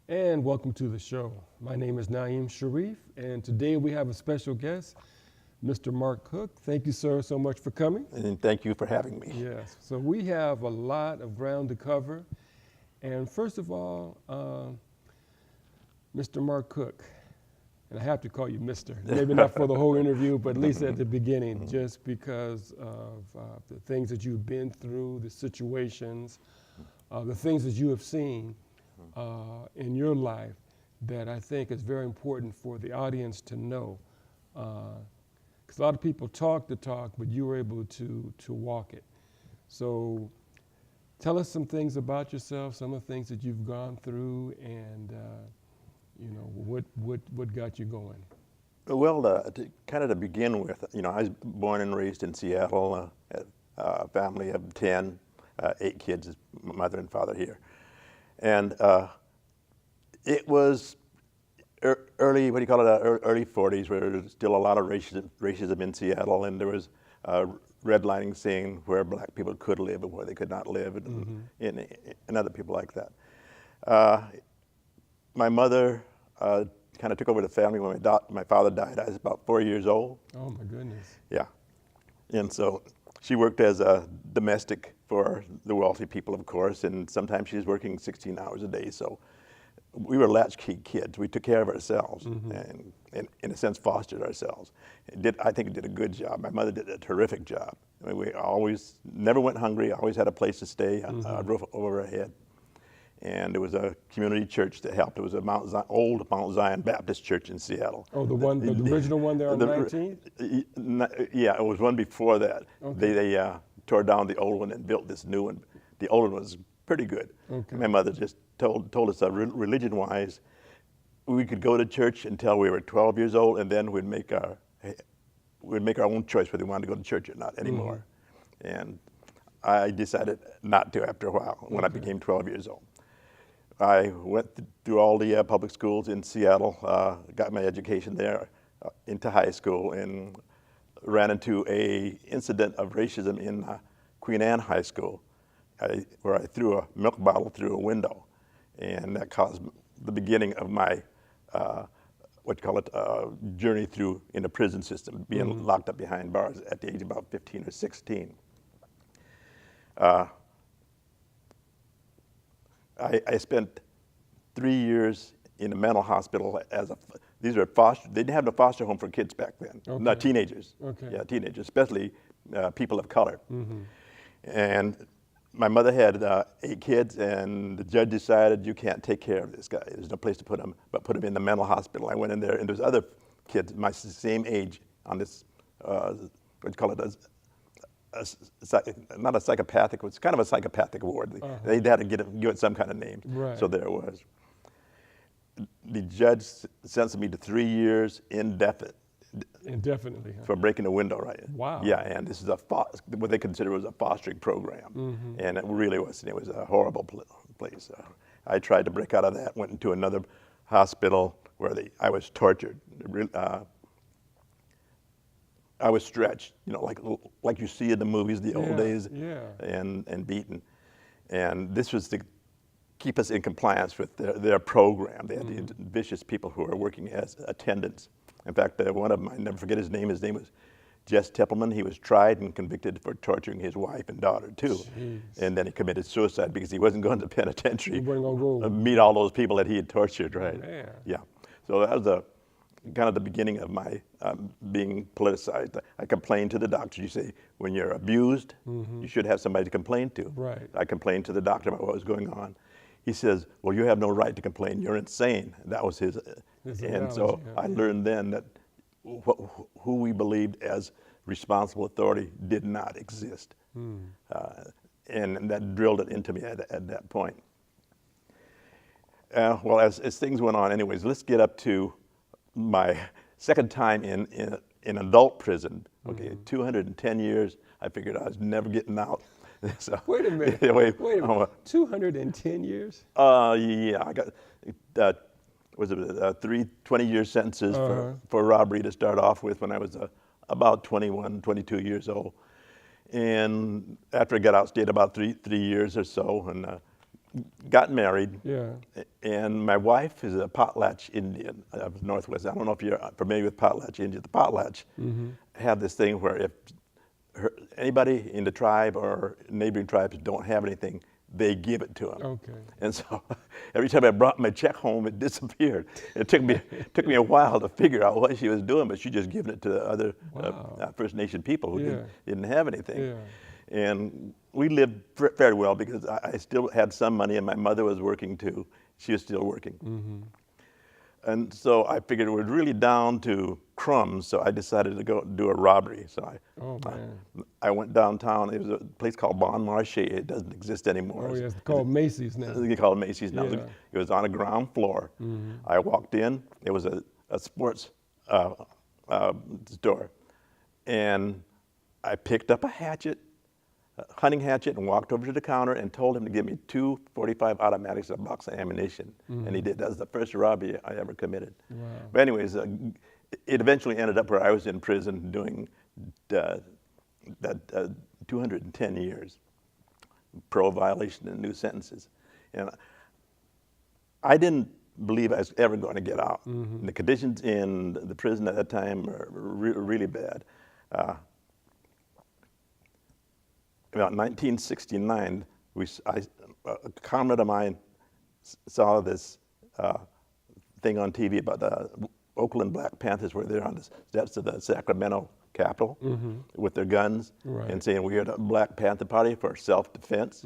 And welcome to the show. My name is Naeem Sharif, and today we have a special guest, Mr. Mark Cook. Thank you, sir, so much for coming. And thank you for having me. Yes, so we have a lot of ground to cover. And first of all, Mr. Mark Cook, and I have to call you Mr. Maybe not for the whole interview, but at least at the beginning, just because of the things that you've been through, the situations, the things that you have seen in your life that I think is very important for the audience to know. Because a lot of people talk the talk, but you were able to walk it. So tell us some things about yourself, some of the things that you've gone through, and what got you going. Well, to begin with, I was born and raised in Seattle, a family of 10, 8 kids, mother and father here. And it was early, early 40s, where there was still a lot of racism in Seattle, and there was redlining saying where black people could live and where they could not live, and other people like that. My mother kind of took over the family when my father died. I was about 4 years old. Oh, my goodness. Yeah. And so she worked as a domestic for the wealthy people, of course, and sometimes she was working 16 hours a day. So we were latchkey kids. We took care of ourselves and, in a sense, fostered ourselves. I think it did a good job. My mother did a terrific job. I mean, we always never went hungry, always had a place to stay, a roof over our head. And there was a community church that helped. It was a old Mount Zion Baptist Church in Seattle. Oh, the original one there on 19th? Yeah, it was one before that. Okay. They tore down the old one and built this new one. The old one was pretty good. Okay. My mother just told us that religion-wise, we could go to church until we were 12 years old, and then we'd make our own choice whether we wanted to go to church or not anymore. And I decided not to after a while when I became 12 years old. I went through all the public schools in Seattle, got my education there into high school, and ran into a incident of racism in Queen Anne High School, where I threw a milk bottle through a window, and that caused the beginning of my journey through in the prison system, being locked up behind bars at the age of about 15 or 16. I spent 3 years in a mental hospital they didn't have the foster home for kids back then, not teenagers. Okay. Yeah, teenagers, especially people of color. And my mother had 8 kids, and the judge decided you can't take care of this guy. There's no place to put him, but put him in the mental hospital. I went in there, and there's other kids my same age on this, not a psychopathic, it was kind of a psychopathic ward. They had to give it some kind of name. Right. So there it was. The judge sentenced me to 3 years indefinitely. Indefinitely, huh? For breaking a window, right? Wow. Yeah, and this is what they consider was a fostering program. And it really was. It was a horrible place. I tried to break out of that, went into another hospital where I was tortured. I was stretched, like you see in the movies, the old days, and beaten. And this was to keep us in compliance with their program. They had these vicious people who were working as attendants. In fact, one of them, I never forget his name was Jess Teppelman. He was tried and convicted for torturing his wife and daughter too. Jeez. And then he committed suicide because he wasn't going to penitentiary. He wasn't gonna go. Meet all those people that he had tortured, right? Man. Yeah. So that was kind of the beginning of my being politicized. I complained to the doctor. You say, when you're abused, you should have somebody to complain to. Right. I complained to the doctor about what was going on. He says, well, you have no right to complain. You're insane. That was his and analogy, so yeah. I learned then that who we believed as responsible authority did not exist. And that drilled it into me at that point. Well, as things went on, anyways, let's get up to my second time in adult prison. Okay, 210 years. I figured I was nenever getting out. So, Wait a minute. wait a minute. 210 years? Yeah, I got, 20-year sentences for robbery to start off with when I was about 21, 22 years old. And after I got out, stayed about three years or so, and got married. Yeah. And my wife is a potlatch Indian of Northwest. I don't know if you're familiar with potlatch Indian. The potlatch have this thing where if anybody in the tribe or neighboring tribes don't have anything, they give it to them. Okay. And so every time I brought my check home, it disappeared. It took me a while to figure out what she was doing, but she just given it to the other First Nation people who didn't have anything. Yeah. And we lived fairly well because I still had some money, and my mother was working too. She was still working. And so I figured it was really down to crumbs, so I decided to go do a robbery. So I went downtown. It was a place called Bon Marché. It doesn't exist anymore. Oh, yeah, it's called Macy's now. It's called Macy's now. Yeah. It was on a ground floor. I walked in. It was a sports store. And I picked up a hatchet, hunting hatchet, and walked over to the counter and told him to give me 2 .45 automatics and a box of ammunition. And he did. That was the first robbery I ever committed. Wow. But anyways, it eventually ended up where I was in prison doing 210 years, parole violation and new sentences. And I didn't believe I was ever going to get out. And the conditions in the prison at that time were really bad. About 1969, a comrade of mine saw this thing on TV about the Oakland Black Panthers were there on the steps of the Sacramento Capitol with their guns and saying we are the Black Panther Party for self-defense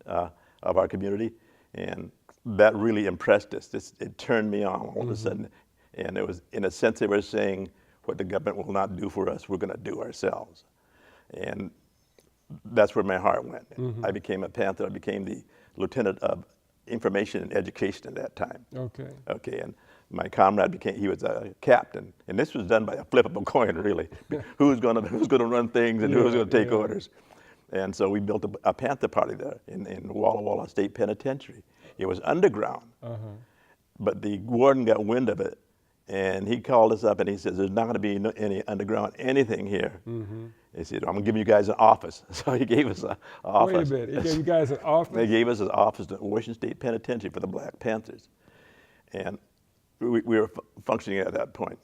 of our community. And that really impressed us. It turned me on all of a sudden. And it was, in a sense, they were saying what the government will not do for us, we're going to do ourselves. And that's where my heart went. I became a Panther. I became the Lieutenant of Information and Education at that time. Okay. Okay, and my comrade he was a captain, and this was done by a flip of a coin, really. who's gonna run things and who's gonna take orders. And so we built a Panther Party there in Walla Walla State Penitentiary. It was underground, but the warden got wind of it, and he called us up and he says, "There's not going to be any underground anything here." He said, "I'm going to give you guys an office." So he gave us an office. Wait a minute, he gave you guys an office? They gave us an office at Washington State Penitentiary for the Black Panthers. And we were functioning at that point.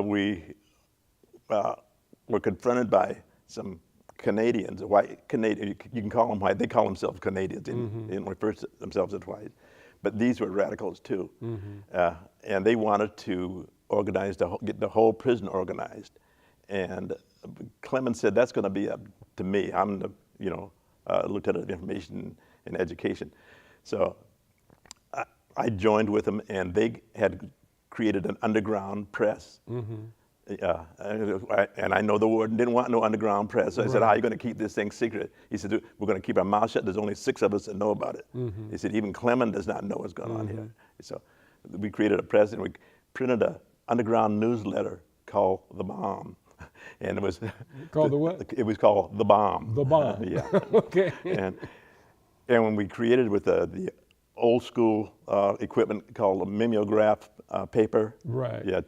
We were confronted by some Canadians, white Canadians. You can call them white. They call themselves Canadians. They didn't refer to themselves as white. But these were radicals too. And they wanted to organize, get the whole prison organized. And Clemens said, that's going to be up to me. I'm the, Lieutenant of Information and Education. So I joined with them, and they had created an underground press. And I know the warden didn't want no underground press. So I said, how are you going to keep this thing secret? He said, we're going to keep our mouth shut. There's only 6 of us that know about it. He said, even Clemens does not know what's going on here. So we created a press, and we printed an underground newsletter called The Bomb. And it was called the what? It was called The Bomb. The Bomb. Yeah. Okay. And when we created with the old school equipment called a mimeograph paper. Right. Yeah.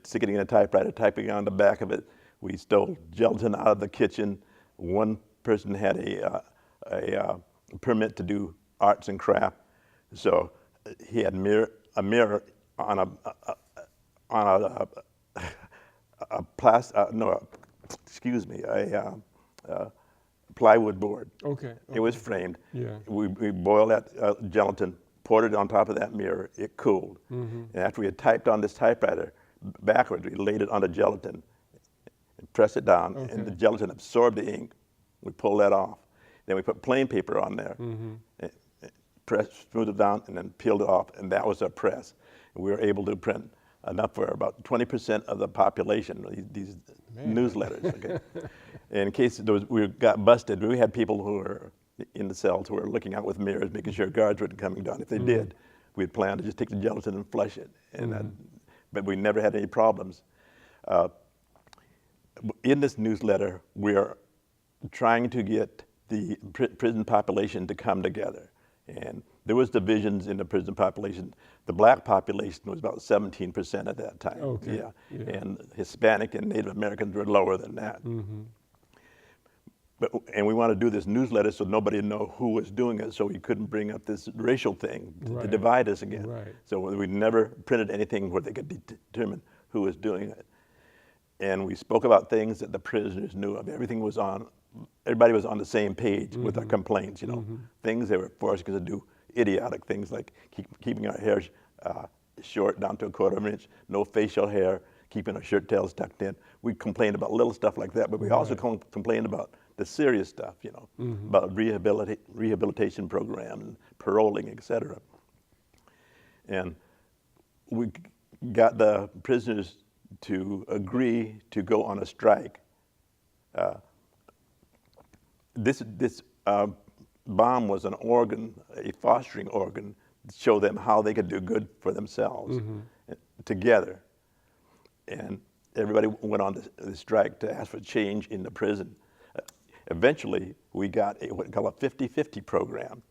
Sticking in a typewriter, typing on the back of it. We stole gelatin out of the kitchen. One person had a permit to do arts and craft, so he had a mirror on a plywood board. Okay. It was framed. Yeah. We boiled that gelatin, poured it on top of that mirror. It cooled, and after we had typed on this typewriter backwards, we laid it on the gelatin and pressed it down, and the gelatin absorbed the ink. We pulled that off. Then we put plain paper on there, smoothed it down, and then peeled it off, and that was our press. And we were able to print enough for about 20% of the population, these newsletters. Okay? In case we got busted, we had people who were in the cells who were looking out with mirrors, making sure guards weren't coming down. If they did, we'd plan to just take the gelatin and flush it. And but we never had any problems. In this newsletter, we are trying to get the prison population to come together. And there was divisions in the prison population. The black population was about 17% at that time. Okay. Yeah. And Hispanic and Native Americans were lower than that. And we want to do this newsletter so nobody would know who was doing it, so we couldn't bring up this racial thing to divide us again. Right. So we never printed anything where they could determine who was doing it. And we spoke about things that the prisoners knew of. Everybody was on the same page with our complaints, you know. Things they were forced to do, idiotic things like keeping our hair short down to a quarter of an inch, no facial hair, keeping our shirt tails tucked in. We complained about little stuff like that, but we also complained about the serious stuff, you know, about rehabilitation program and paroling, etc. And we got the prisoners to agree to go on a strike. This bomb was an organ, a fostering organ, to show them how they could do good for themselves together. And everybody went on the strike to ask for change in the prison. Eventually, we got what we call a 50-50 program.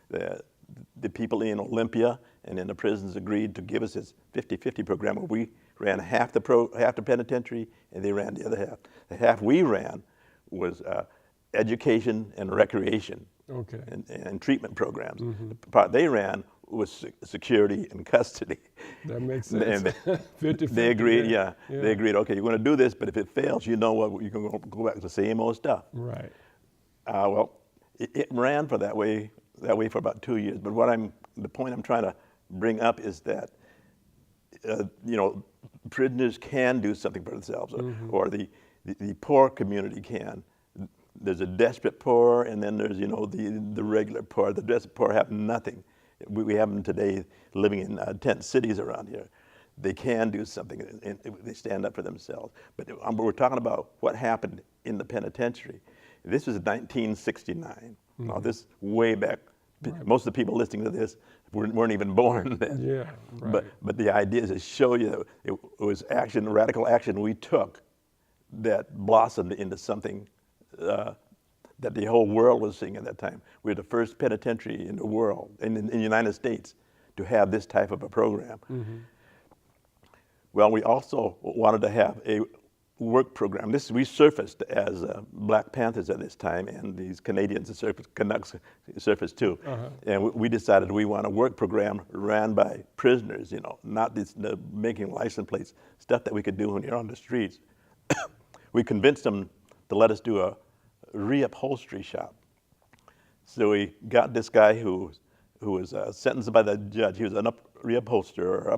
The people in Olympia and in the prisons agreed to give us this 50-50 program where we ran half the penitentiary and they ran the other half. The half we ran was education and recreation and treatment programs. The part they ran was security and custody. That makes sense. And they agreed, they agreed, okay, you're going to do this, but if it fails, you know what, you're going to go back to the same old stuff. Right. Well, it ran for that way for about 2 years. But the point I'm trying to bring up is that, you know, prisoners can do something for themselves, or the poor community can. There's a desperate poor, and then there's, you know, the regular poor. The desperate poor have nothing. We have them today living in tent cities around here. They can do something, and they stand up for themselves. But we're talking about what happened in the penitentiary. This was 1969. Now, this way back. Right. Most of the people listening to this weren't even born then. Yeah, right. But the idea is to show you that it was action, radical action we took that blossomed into something that the whole world was seeing at that time. We were the first penitentiary in the world, in the United States, to have this type of a program. Well, we also wanted to have a work program. We surfaced as Black Panthers at this time, and these Canadians surfaced, Canucks surfaced too. And we decided we want a work program ran by prisoners, you know, not the making license plates, stuff that we could do when you're on the streets. We convinced them to let us do a reupholstery shop. So we got this guy who was sentenced by the judge. He was an upholsterer,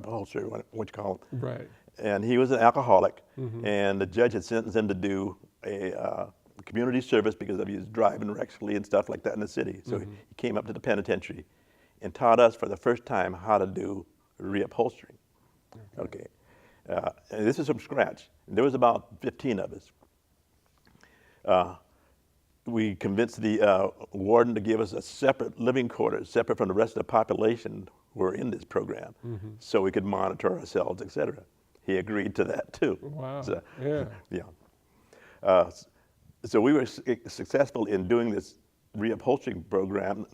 what you call him. Right. And he was an alcoholic, and the judge had sentenced him to do a community service because of his driving recklessly and stuff like that in the city. So he came up to the penitentiary and taught us for the first time how to do reupholstering. Okay. And this is from scratch. There was about 15 of us. We convinced the warden to give us a separate living quarters, separate from the rest of the population who were in this program, so we could monitor ourselves, et cetera. He agreed to that too. Wow. So, yeah. So we were successful in doing this reupholstering program.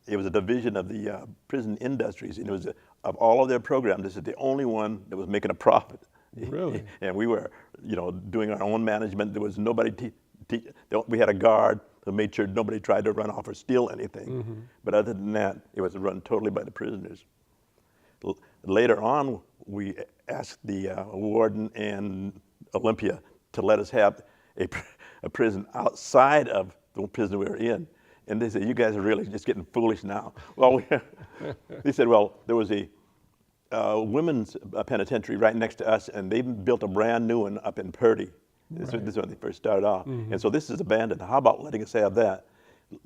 It was a division of the prison industries, and it was of all of their programs, this is the only one that was making a profit. Really? And we were, you know, doing our own management. There was nobody. We had a guard who made sure nobody tried to run off or steal anything. But other than that, it was run totally by the prisoners. Later on, we asked the warden and Olympia to let us have a prison outside of the prison we were in. And they said, you guys are really just getting foolish now. Well, they said, well, there was a women's penitentiary right next to us, and they built a brand new one up in Purdy. This is when they first started off. And so this is abandoned. How about letting us have that?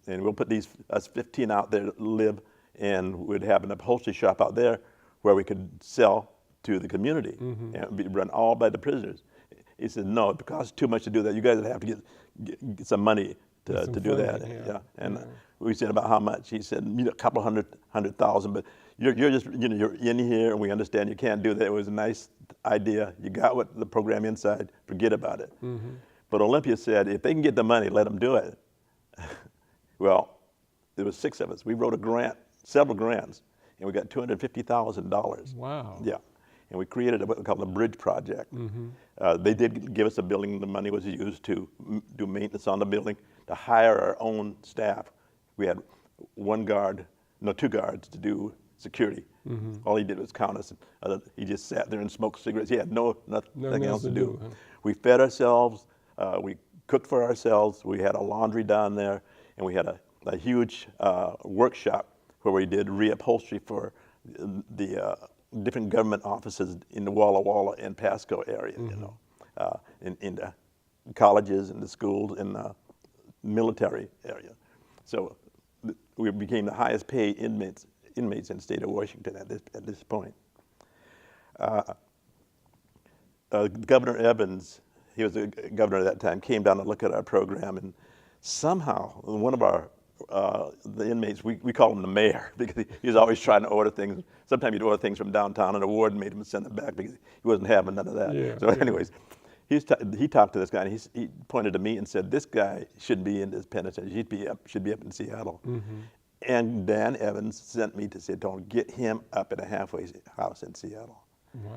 And we'll put us 15 out there to live, and we'd have an upholstery shop out there where we could sell to the community and be run all by the prisoners. He said, no, it costs too much to do that. You guys would have to get some money to do that. Yeah. And we said, about how much? He said, a couple $100,000, but you're just, you're in here, and we understand you can't do that. It was a nice idea. You got what the program inside, forget about it. But Olympia said, if they can get the money, let them do it. Well, there was 6 of us. We wrote a grant, several grants, and we got $250,000. Wow. Yeah. And we created what we call the Bridge Project. They did give us a building. The money was used to do maintenance on the building, to hire our own staff. We had two guards to do security. All he did was count us. He just sat there and smoked cigarettes. He had nothing else to do. Huh? We fed ourselves. We cooked for ourselves. We had a laundry down there, and we had a huge workshop where we did reupholstery for the different government offices in the Walla Walla and Pasco area. You know, in the colleges and the schools in the military area. So we became the highest paid inmates in the state of Washington at this point. Governor Evans, he was the governor at that time, came down to look at our program, and somehow one of the inmates, we call him the mayor, because he was always trying to order things. Sometimes he'd order things from downtown, and the warden made him send them back because he wasn't having none of that. Yeah, so anyways, he talked to this guy, and he pointed to me and said, this guy shouldn't be in this penitentiary. He should be up in Seattle. And Dan Evans sent me to say, don't get him up at a halfway house in Seattle. Wow.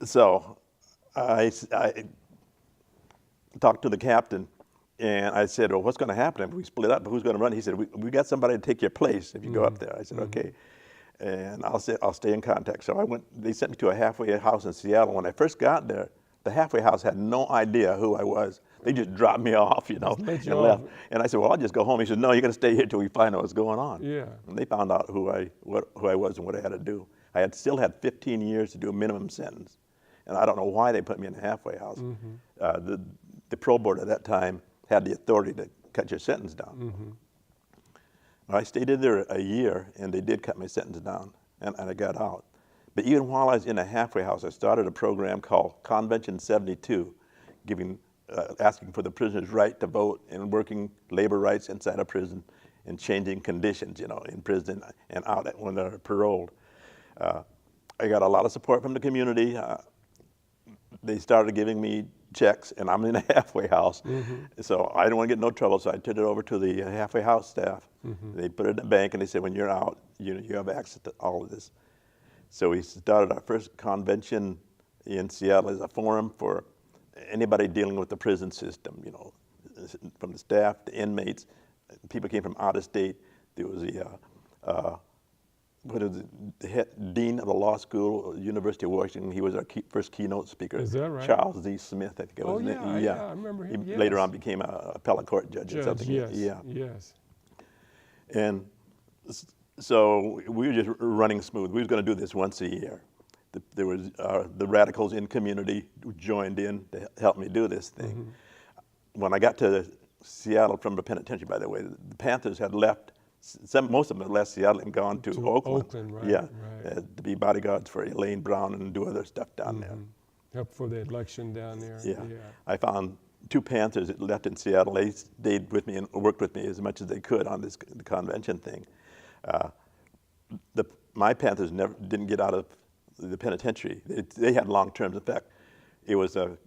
So I talked to the captain, and I said, well, what's going to happen if we split up? Who's going to run? He said, we got somebody to take your place if you go up there. I said, okay. And I'll stay in contact. So they sent me to a halfway house in Seattle. When I first got there, the halfway house had no idea who I was. They just dropped me off, and left. And I said, well, I'll just go home. He said, no, you're going to stay here till we find out what's going on. Yeah. And they found out who I was and what I had to do. I still had 15 years to do a minimum sentence. And I don't know why they put me in a halfway house. The parole board at that time had the authority to cut your sentence down. I stayed in there a year, and they did cut my sentence down, and I got out. But even while I was in a halfway house, I started a program called Convention 72, asking for the prisoners' right to vote and working labor rights inside a prison and changing conditions, in prison and out when they're paroled. I got a lot of support from the community. They started giving me checks, and I'm in a halfway house. So I didn't want to get in no trouble, so I turned it over to the halfway house staff. They put it in the bank, and they said, when you're out, you have access to all of this. So we started our first convention in Seattle as a forum for anybody dealing with the prison system, from the staff, the inmates. People came from out of state. There was the head dean of the law school, University of Washington. He was our first keynote speaker. Is that right? Charles Z. Smith, I think it was. Yeah, I remember him. He later on became an appellate court judge or something. Yes. And so we were just running smooth. We were going to do this once a year. There was the radicals in community who joined in to help me do this thing. When I got to Seattle from the penitentiary, by the way, the Panthers had left. Most of them had left Seattle and gone to Oakland. Right, to be bodyguards for Elaine Brown and do other stuff down there. Help for the election down there. Yeah. I found 2 Panthers that left in Seattle. They stayed with me and worked with me as much as they could on the convention thing. My Panthers didn't get out of the penitentiary. They had long terms. In fact, it was a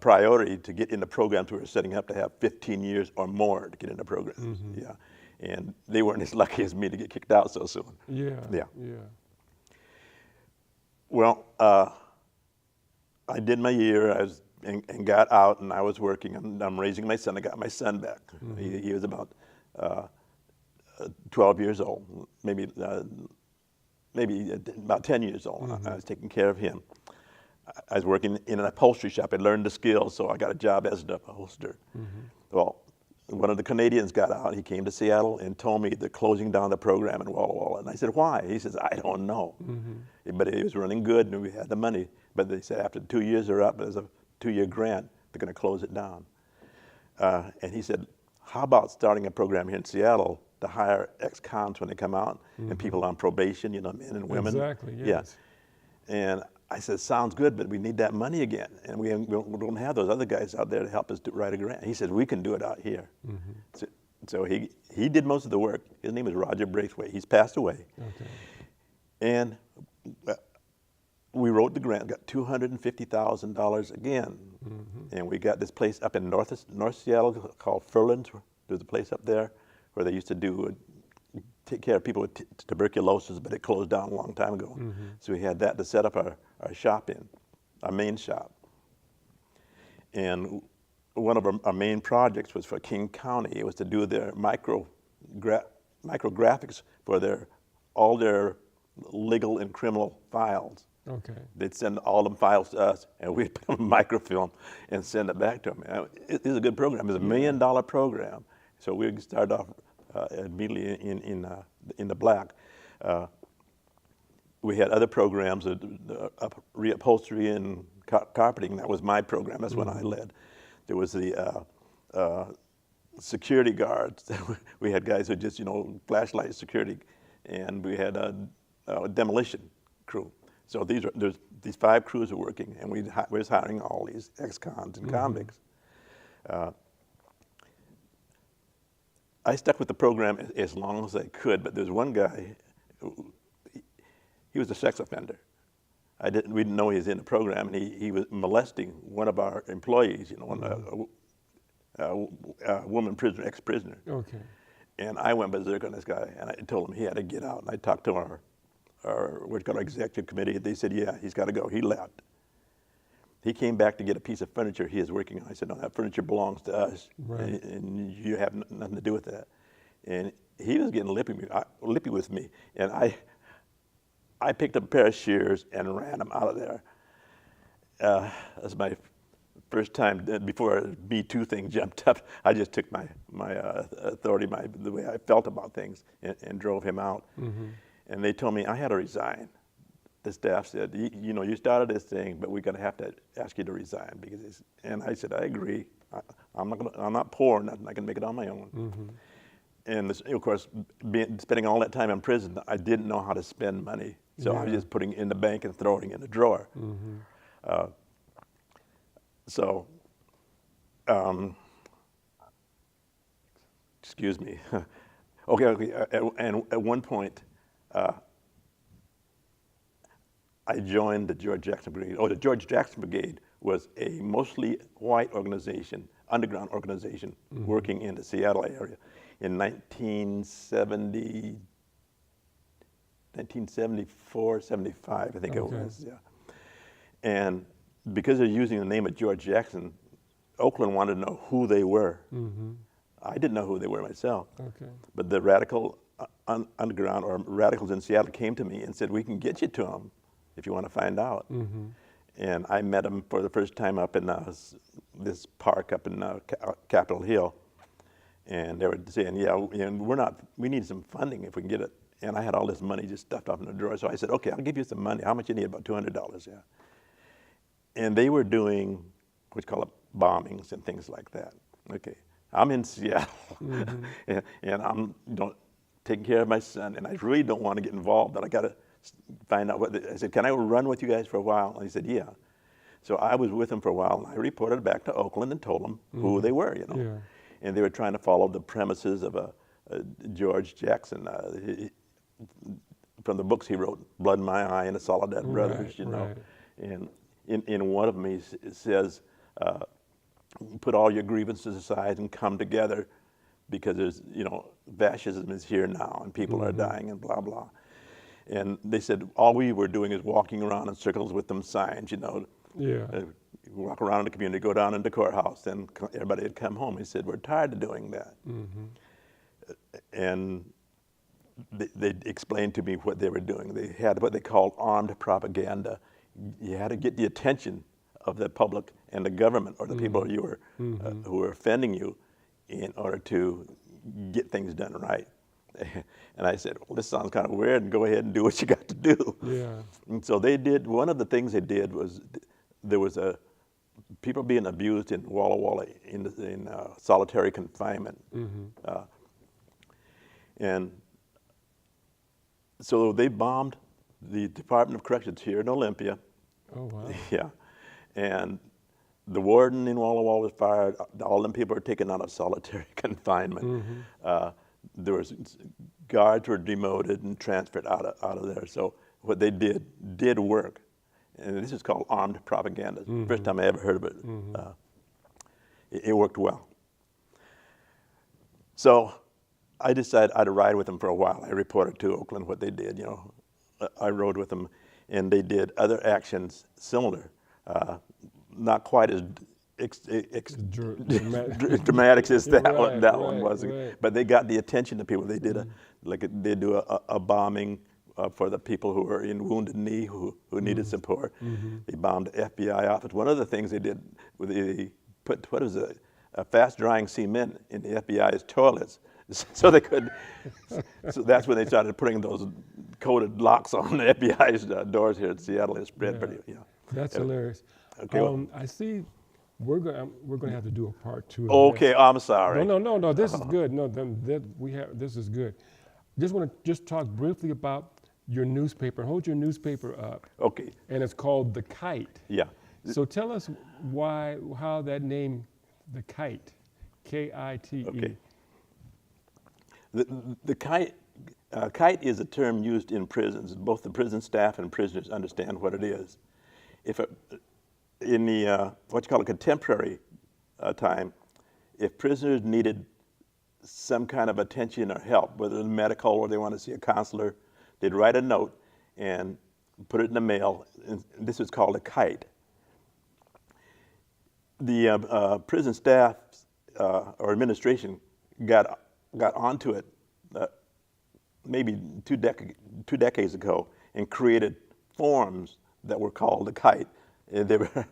priority to get in the programs we were setting up to have 15 years or more to get in the programs. And they weren't as lucky as me to get kicked out so soon. Yeah. Well, I did my year. And got out, and I was working. I'm raising my son. I got my son back. He was about 12 years old, maybe about 10 years old. I was taking care of him. I was working in an upholstery shop. I learned the skills, so I got a job as an upholsterer. Well, one of the Canadians got out. He came to Seattle and told me they're closing down the program in Walla Walla. And I said, why? He says, I don't know. But it was running good, and we had the money. But they said after 2 years are up, there's a 2-year grant, they're going to close it down. And he said, how about starting a program here in Seattle to hire ex-cons when they come out and people on probation, men and women. Exactly, yes. Yeah. And I said, sounds good, but we need that money again. And we don't have those other guys out there to help us write a grant. He said, we can do it out here. So he did most of the work. His name is Roger Braithwaite. He's passed away. Okay. And we wrote the grant, got $250,000 again. And we got this place up in North Seattle called Furlands. There's a place up there where they used to take care of people with tuberculosis, but it closed down a long time ago. So we had that to set up our shop in, our main shop. And one of our main projects was for King County. It was to do their micrographics for all their legal and criminal files. Okay. They'd send all them files to us, and we'd put them in microfilm and send it back to them. It was a good program. It was $1 million program. So we started off immediately in the black. We had other programs, reupholstery and carpeting. That was my program. That's what I led. There was the security guards. We had guys who just, flashlight security, and we had a demolition crew. So there's these 5 crews are working, and we was hiring all these ex-cons and convicts. I stuck with the program as long as I could, but there's one guy, he was a sex offender. We didn't know he was in the program, and he was molesting one of our employees, a woman prisoner, ex-prisoner. Okay. And I went berserk on this guy, and I told him he had to get out. And I talked to our executive committee. They said, yeah, he's got to go. He left. He came back to get a piece of furniture he is working on. I said, no, that furniture belongs to us, right. and you have nothing to do with that. And he was getting lippy with me, and I picked up a pair of shears and ran him out of there. That's my first time before the Me Too thing jumped up. I just took my authority, the way I felt about things, and drove him out. And they told me I had to resign. The staff said, you started this thing, but we're going to have to ask you to resign. And I said, I agree. I'm not poor, nothing. I can make it on my own. And of course, spending all that time in prison, I didn't know how to spend money. So I was just putting it in the bank and throwing it in the drawer. Excuse me. Okay. And at one point, I joined the George Jackson Brigade. The George Jackson Brigade was a mostly white organization, underground organization, working in the Seattle area in 1974, 75, I think it was, yeah. And because they're using the name of George Jackson, Oakland wanted to know who they were. I didn't know who they were myself. But the radical underground, or radicals in Seattle, came to me and said, we can get you to them if you want to find out. And I met them for the first time up in this park up in Capitol Hill. And they were saying, yeah, and we need some funding if we can get it. And I had all this money just stuffed off in the drawer. So I said, okay, I'll give you some money. How much you need? About $200, yeah. And they were doing what's called bombings and things like that. Okay, I'm in Seattle, and I'm taking care of my son, and I really don't want to get involved, but I got to find out I said, can I run with you guys for a while? And he said, yeah. So I was with them for a while, and I reported back to Oakland and told them who they were, And they were trying to follow the premises of a George Jackson. From the books he wrote, Blood in My Eye and the Soledad Brothers, And in one of them he says, put all your grievances aside and come together, because there's, fascism is here now and people are dying and blah, blah. And they said, all we were doing is walking around in circles with them signs, walk around in the community, go down into the courthouse, and everybody would come home. He said, we're tired of doing that. And they explained to me what they were doing. They had what they called armed propaganda. You had to get the attention of the public and the government, or the people who were offending you, in order to get things done right. And I said, well, this sounds kind of weird, and go ahead and do what you got to do. And so they did. One of the things they did was, there was people being abused in Walla Walla in solitary confinement. And so they bombed the Department of Corrections here in Olympia. Oh, wow. Yeah. And the warden in Walla Walla was fired. All them people were taken out of solitary confinement. There was guards were demoted and transferred out of there. So what they did work. And this is called armed propaganda. First time I ever heard of it. It worked well. So I decided I'd ride with them for a while. I reported to Oakland what they did. I rode with them, and they did other actions similar, not quite dramatics as that one. That one right, wasn't. right. But they got the attention of people. They did they do a bombing for the people who were in Wounded Knee who needed support. They bombed the FBI office. One of the things they did was they put a fast drying cement in the FBI's toilets. So they could. So that's when they started putting those coated locks on the FBI's doors here in Seattle. It spread pretty. Yeah. That's hilarious. Okay. I see. We're gonna have to do a part 2 of Okay. this. I'm sorry. No. This is good. No, this is good. Just want to talk briefly about your newspaper. Hold your newspaper up. Okay. And it's called The Kite. Yeah. So tell us how that name, The Kite, K-I-T-E. Okay. The kite is a term used in prisons. Both the prison staff and prisoners understand what it is. In the what you call a contemporary time, if prisoners needed some kind of attention or help, whether it's medical or they want to see a counselor, they'd write a note and put it in the mail. And this is called a kite. The prison staff or administration got onto it maybe two decades ago and created forms that were called the Kite. They were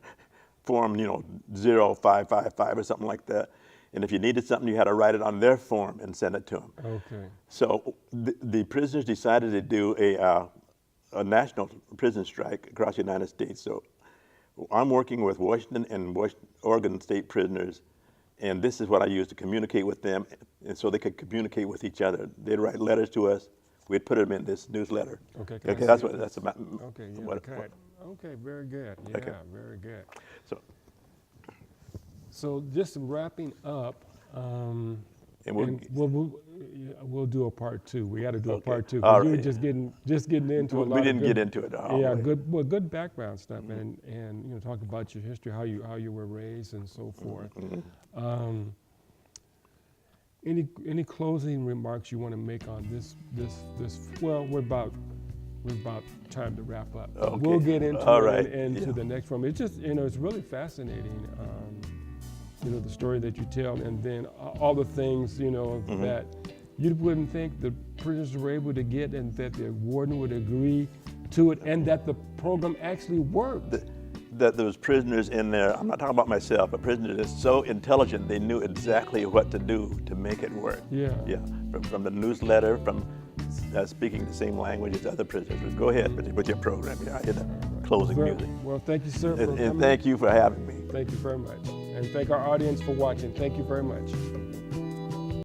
form 0555 or something like that. And if you needed something, you had to write it on their form and send it to them. Okay. So the prisoners decided to do a national prison strike across the United States. So I'm working with Washington and Oregon state prisoners, and this is what I use to communicate with them, and so they could communicate with each other. They'd write letters to us. We'd put them in this newsletter. Okay. That's what that's about. Okay. Yeah. Okay. Very good. Yeah. Okay. Very good. So just wrapping up. and we'll do a part 2. We got to do a part 2. All You were right. just getting into a lot. We didn't of good, get into it. Yeah, good background stuff, and talk about your history, how you were raised, and so forth. Any closing remarks you want to make on this? Well, we're about time to wrap up. Okay. We'll get into All it right. into the next one. It's just it's really fascinating. The story that you tell, and then all the things that you wouldn't think the prisoners were able to get, and that the warden would agree to it, and that the program actually worked. That there was prisoners in there. I'm not talking about myself, but prisoners that are so intelligent they knew exactly what to do to make it work. Yeah. Yeah. From the newsletter, from speaking the same language as other prisoners. Go ahead with your program. Yeah, I hear that closing music. Well, thank you, sir. And thank you for having me. Thank you very much. And thank our audience for watching. Thank you very much.